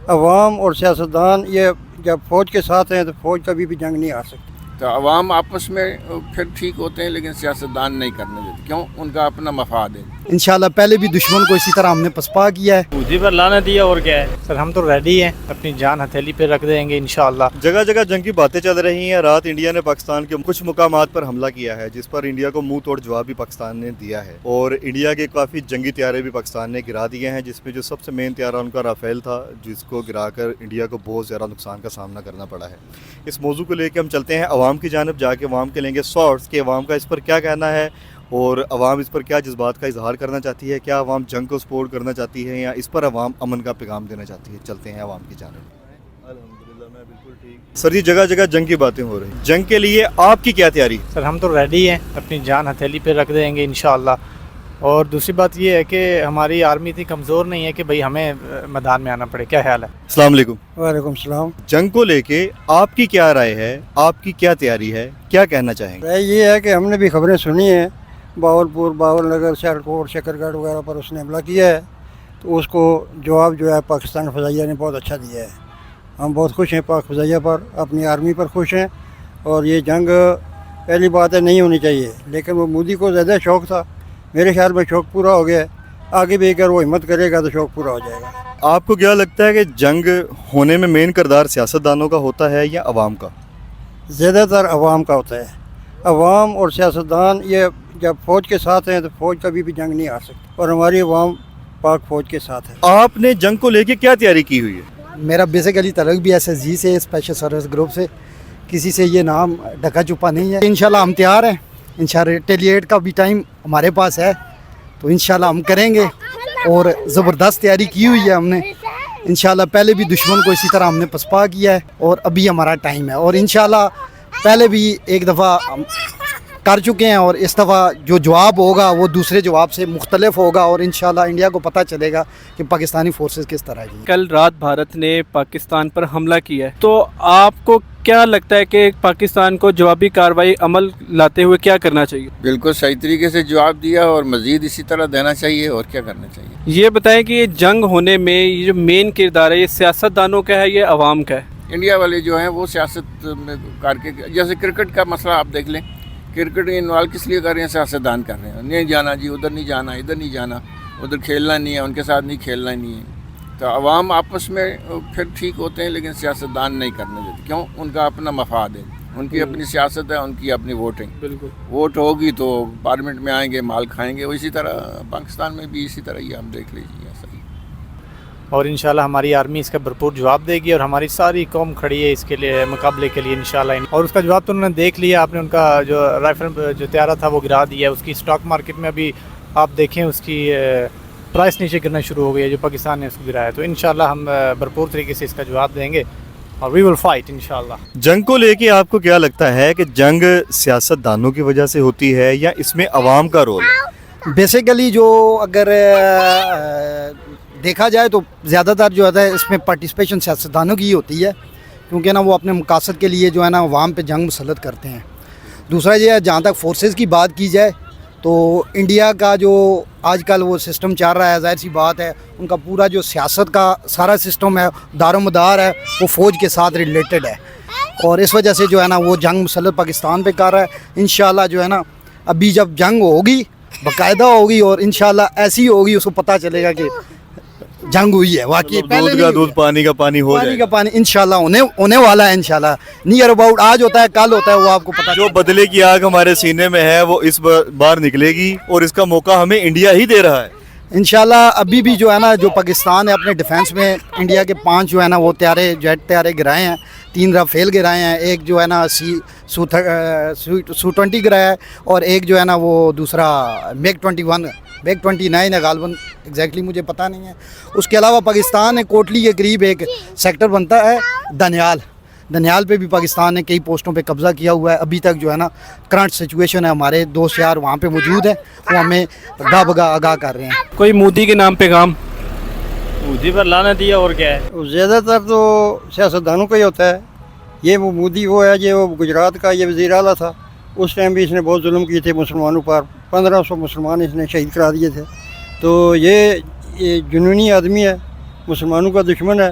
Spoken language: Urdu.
عوام اور سیاستدان یہ جب فوج کے ساتھ ہیں تو فوج کبھی بھی جنگ نہیں ہار سکتی. تو عوام آپس میں پھر ٹھیک ہوتے ہیں لیکن سیاستدان نہیں کرنے دیتے. کیوں؟ ان کا اپنا مفاد ہے. انشاءاللہ پہلے بھی دشمن کو اسی طرح ہم نے پسپا کیا ہے. مودی پر لانا دیا اور کیا ہے سر. ہم تو ریڈی ہیں, اپنی جان ہتھیلی پہ رکھ دیں گے انشاءاللہ. جگہ جگہ جنگ کی باتیں چل رہی ہیں. رات انڈیا نے پاکستان کے کچھ مقامات پر حملہ کیا ہے جس پر انڈیا کو منہ توڑ جواب بھی پاکستان نے دیا ہے, اور انڈیا کے کافی جنگی طیارے بھی پاکستان نے گرا دیے ہیں, جس میں جو سب سے مین طیارہ ان کا رافیل تھا جس کو گرا کر انڈیا کو بہت زیادہ نقصان کا سامنا کرنا پڑا ہے. اس موضوع کو لے کے ہم چلتے ہیں عوام کی جانب, جا کے عوام کے لیں گے سوٹس کہ عوام کا اس پر کیا کہنا ہے اور عوام اس پر کیا جذبات کا اظہار کرنا چاہتی ہے. کیا عوام جنگ کو سپورٹ کرنا چاہتی ہے یا اس پر عوام امن کا پیغام دینا چاہتی ہے. چلتے ہیں عوام کی جانب. الحمدللہ میں بالکل ٹھیک. سر, یہ جگہ جگہ جنگ کی باتیں ہو رہی ہیں, جنگ کے لیے آپ کی کیا تیاری؟ سر ہم تو ریڈی ہیں, اپنی جان ہتھیلی پہ رکھ دیں گے انشاءاللہ. اور دوسری بات یہ ہے کہ ہماری آرمی اتنی کمزور نہیں ہے کہ بھئی ہمیں میدان میں آنا پڑے. کیا خیال ہے؟ السلام علیکم. وعلیکم السلام. جنگ کو لے کے آپ کی کیا رائے ہے, آپ کی کیا تیاری ہے, کیا کہنا چاہیں گے؟ یہ ہے کہ ہم نے بھی خبریں سنی ہیں, باولپور, باول نگر, سیالکوٹ, شکرگڑھ وغیرہ پر اس نے حملہ کیا ہے, تو اس کو جواب جو ہے پاکستان فضائیہ نے بہت اچھا دیا ہے. ہم بہت خوش ہیں پاک فضائیہ پر, اپنی آرمی پر خوش ہیں. اور یہ جنگ پہلی بات ہے نہیں ہونی چاہیے, لیکن وہ مودی کو زیادہ شوق تھا. میرے خیال میں شوق پورا ہو گیا ہے. آگے بھی اگر وہ ہمت کرے گا تو شوق پورا ہو جائے گا. آپ کو کیا لگتا ہے کہ جنگ ہونے میں مین کردار سیاستدانوں کا ہوتا ہے یا عوام کا؟ زیادہ تر عوام کا ہوتا ہے. عوام اور سیاستدان یہ جب فوج کے ساتھ ہیں تو فوج کبھی بھی جنگ نہیں ہار سکتی, اور ہماری عوام پاک فوج کے ساتھ ہے. آپ نے جنگ کو لے کے کیا تیاری کی ہوئی ہے؟ میرا بیسیکلی تعلق بھی SSG سے, اسپیشل سروس گروپ سے. کسی سے یہ نام ڈھکا چھپا نہیں ہے. انشاءاللہ ہم تیار ہیں. انشاءاللہ ریٹیلیٹ کا بھی ٹائم ہمارے پاس ہے, تو انشاءاللہ ہم کریں گے, اور زبردست تیاری کی ہوئی ہے ہم نے. انشاءاللہ پہلے بھی دشمن کو اسی طرح ہم نے پسپا کیا ہے, اور ابھی ہمارا ٹائم ہے. اور انشاءاللہ پہلے بھی ایک دفعہ کر چکے ہیں, اور اس دفعہ جو جواب ہوگا وہ دوسرے جواب سے مختلف ہوگا, اور انشاءاللہ انڈیا کو پتہ چلے گا کہ پاکستانی فورسز کس طرح کی. کل رات بھارت نے پاکستان پر حملہ کیا ہے, تو آپ کو کیا لگتا ہے کہ پاکستان کو جوابی کارروائی عمل لاتے ہوئے کیا کرنا چاہیے؟ بالکل صحیح طریقے سے جواب دیا اور مزید اسی طرح دینا چاہیے. اور کیا کرنا چاہیے؟ یہ بتائیں کہ یہ جنگ ہونے میں یہ جو مین کردار ہے یہ سیاستدانوں کا ہے یا عوام کا ہے؟ انڈیا والے جو ہیں وہ سیاست میں کر کے, جیسے کرکٹ کا مسئلہ آپ دیکھ لیں, کرکٹ انوالو کس لیے کر رہے ہیں؟ سیاستدان کر رہے ہیں. نہیں جانا جی, ادھر نہیں جانا, ادھر نہیں جانا, ادھر کھیلنا نہیں ہے, ان کے ساتھ نہیں کھیلنا نہیں ہے. تو عوام آپس میں پھر ٹھیک ہوتے ہیں لیکن سیاستدان نہیں کرنے دیتے. کیوں؟ ان کا اپنا مفاد ہے, ان کی اپنی سیاست ہے, ان کی اپنی ووٹنگ. بالکل ووٹ ہوگی تو پارلیمنٹ میں آئیں گے, مال کھائیں گے. اسی طرح پاکستان میں بھی اسی طرح ہی ہم دیکھ لیجیے ایسا ہی. اور انشاءاللہ ہماری آرمی اس کا بھرپور جواب دے گی, اور ہماری ساری قوم کھڑی ہے اس کے لیے, مقابلے کے لیے انشاءاللہ. اور اس کا جواب تو انہوں نے دیکھ لیا. آپ نے ان کا جو رائفل جو طیارہ تھا وہ گرا دیا. اس کی اسٹاک مارکیٹ میں ابھی آپ دیکھیں اس کی پرائس نیچے گرنا شروع ہو گئی ہے جو پاکستان نے اس کو گرایا. تو انشاءاللہ ہم بھرپور طریقے سے اس کا جواب دیں گے, اور وی ول فائٹ انشاءاللہ. جنگ کو لے کے آپ کو کیا لگتا ہے کہ جنگ سیاستدانوں کی وجہ سے ہوتی ہے یا اس میں عوام کا رول ہے؟ بیسیکلی جو اگر دیکھا جائے تو زیادہ تر جو ہے اس میں پارٹیسپیشن سیاستدانوں کی ہی ہوتی ہے, کیونکہ نا وہ اپنے مقاصد کے لیے جو ہے نا عوام پہ جنگ مسلط کرتے ہیں. دوسرا یہ ہے, جہاں تک فورسز کی بات کی جائے تو انڈیا کا جو آج کل وہ سسٹم چل رہا ہے, ظاہر سی بات ہے ان کا پورا جو سیاست کا سارا سسٹم ہے, دار و مدار ہے, وہ فوج کے ساتھ ریلیٹڈ ہے, اور اس وجہ سے جو ہے نا وہ جنگ مسلط پاکستان پہ کر رہا ہے. انشاءاللہ جو ہے نا ابھی جب جنگ ہوگی باقاعدہ ہوگی, اور انشاءاللہ ایسی ہوگی اس کو پتہ چلے گا کہ جنگ ہوئی ہے واقعی. دودھ کا دودھ, پانی کا پانی ہو جائے. پانی کا پانی انشاءاللہ ہونے والا ہے انشاءاللہ. نیئر اباؤٹ آج ہوتا ہے, کل ہوتا ہے, وہ آپ کو پتہ. جو بدلے کی آگ ہمارے سینے میں ہے وہ اس بار نکلے گی, اور اس کا موقع ہمیں انڈیا ہی دے رہا ہے انشاءاللہ. ابھی بھی جو ہے نا جو پاکستان ہے اپنے ڈیفینس میں انڈیا کے 5 جو ہے نا وہ طیارے, جیٹ طیارے گرائے ہیں, 3 رافیل گرائے ہیں, ایک جو ہے نا سو-20 گرایا ہے, اور ایک جو ہے نا وہ دوسرا میگ 29 ہے غالباً, ایگزیکٹلی مجھے پتہ نہیں ہے. اس کے علاوہ پاکستان نے کوٹلی کے قریب ایک سیکٹر بنتا ہے دنیال پہ بھی پاکستان نے کئی پوسٹوں پہ قبضہ کیا ہوا ہے. ابھی تک جو ہے نا کرنٹ سچویشن ہے, ہمارے دوست یار وہاں پہ موجود ہیں, وہ ہمیں آگاہ کر رہے ہیں. کوئی مودی کے نام پیغام؟ مودی پر لانا دیا اور کیا ہے. زیادہ تر تو سیاستدانوں کا ہی ہوتا ہے. یہ وہ مودی وہ ہے جو گجرات کا یہ وزیر اعلیٰ تھا, اس ٹائم بھی اس نے بہت ظلم کیے تھے مسلمانوں پر. 1500 مسلمان اس نے شہید کرا دیے تھے. تو یہ جنونی آدمی ہے, مسلمانوں کا دشمن ہے.